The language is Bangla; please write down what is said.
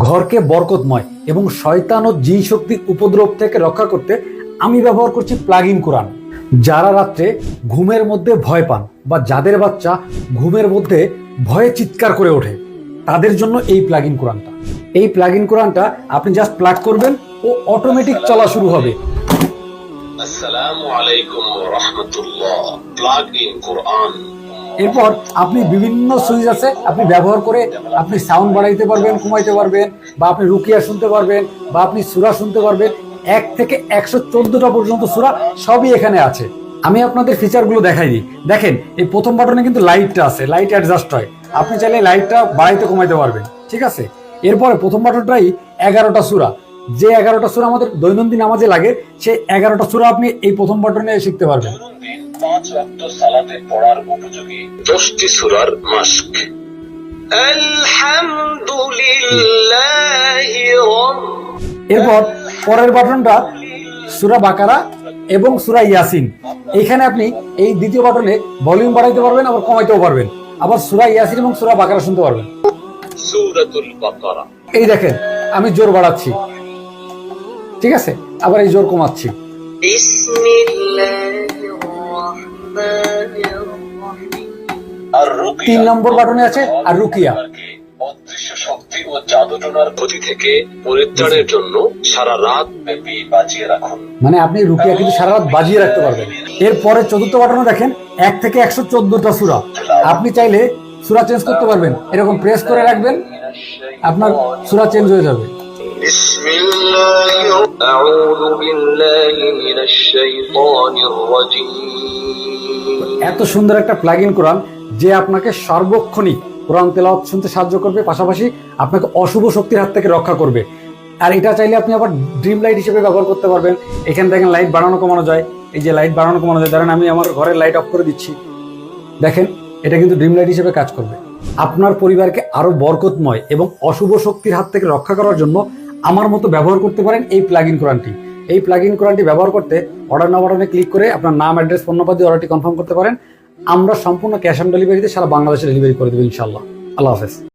ঘরকে বরকতময় এবং শয়তান ও জিন শক্তির উপদ্রব থেকে রক্ষা করতে আমি ব্যবহার করছি প্লাগ ইন কোরআন। যারা রাত্রে ঘুমের মধ্যে ভয় পান বা যাদের বাচ্চা ঘুমের মধ্যে ভয়ে চিৎকার করে ওঠে তাদের জন্য এই প্লাগ ইন কোরআনটা। এই প্লাগ ইন কোরআনটা আপনি জাস্ট প্লাগ করবেন ও অটোমেটিক চলা শুরু হবে। আসসালামু আলাইকুম ওয়া রাহমাতুল্লাহ। প্লাগ ইন কোরআন। এরপর আপনি বিভিন্ন সুইচ আছে, আপনি ব্যবহার করে আপনি সাউন্ড বাড়াইতে পারবেন, কমাইতে পারবেন, বা আপনি রুকিয়া শুনতে পারবেন, বা আপনি সূরা শুনতে পারবেন। 1 থেকে 114টা পর্যন্ত সূরা সবই এখানে আছে। আমি আপনাদের ফিচারগুলো দেখাই দিই। দেখেন, এই প্রথম বাটনে কিন্তু লাইটটা আছে, লাইট অ্যাডজাস্ট হয়। আপনি চাইলে লাইটটা বাড়াইতে কমাইতে পারবেন, ঠিক আছে। এরপরে প্রথম বাটনটাই 11টা সূরা, যে 11টা সূরা আমাদের দৈনন্দিন নামাজে লাগে, সেই 11টা সূরা আপনি এই প্রথম বাটনে শিখতে পারবেন। 5 ওয়াক্ত সালাতে পড়ার উপযোগী 10টি সূরার মাস্ক। আলহামদুলিল্লাহি এরপর পরের বাটনটা সূরা বাকারা এবং সূরা ইয়াসিন। এইখানে আপনি এই দ্বিতীয় বাটনে ভলিউম বাড়াইতে পারবেন, আবার কমাইতেও পারবেন, আবার সূরা ইয়াসিন এবং সূরা বাকারা শুনতে পারবেন। সূরাতুল বাকারা। এই দেখেন, আমি জোর বাড়াচ্ছি, ঠিক আছে, আবার এই জোর কমাচ্ছি। আর 3 নম্বর বাটনে আছে আর রুকিয়া। অদৃশ্য শক্তি ও জাদুটোনার ক্ষতি থেকে পরিত্রাণের জন্য সারা রাত ব্যাপী বাজিয়ে রাখুন। মানে আপনি রুকিয়া কিন্তু সারা রাত বাজিয়ে রাখতে পারবেন। এরপরে 4র্থ বাটনে দেখেন 1 থেকে 114টা সূরা। আপনি চাইলে সূরা চেঞ্জ করতে পারবেন, এরকম প্রেস করে রাখবেন, আপনার সূরা চেঞ্জ হয়ে যাবে। এত সুন্দর একটা প্লাগ ইন কোরআন যে আপনাকে সার্বক্ষণিক কোরআন তেলাওয়াত শুনতে সাহায্য করবে, পাশাপাশি আপনাকে অশুভ শক্তির হাত থেকে রক্ষা করবে। আর এটা চাইলে আপনি আবার ড্রিম লাইট হিসেবে ব্যবহার করতে পারবেন। এখানে দেখেন লাইট বাড়ানো কমানো যায়, এই যে লাইট বাড়ানো কমানো যায়। ধরেন আমি আমার ঘরের লাইট অফ করে দিচ্ছি, দেখেন এটা কিন্তু ড্রিম লাইট হিসেবে কাজ করবে। আপনার পরিবারকে আরো বরকতময় এবং অশুভ শক্তির হাত থেকে রক্ষা করার জন্য আমার মতো ব্যবহার করতে পারেন এই প্লাগ ইন কোরআনটি। এই প্লাগ ইন কোরআনটি ব্যবহার করতে অর্ডার নাও বাটনে ক্লিক করে আপনার নাম, অ্যাড্রেস, ফোন নাম্বার দিয়ে অর্ডারটি কনফার্ম করতে পারেন। আমরা সম্পূর্ণ ক্যাশ অন ডেলিভারিতে সারা বাংলাদেশে ডেলিভারি করে দেবো ইনশাআল্লাহ। আল্লাহ হাফেজ।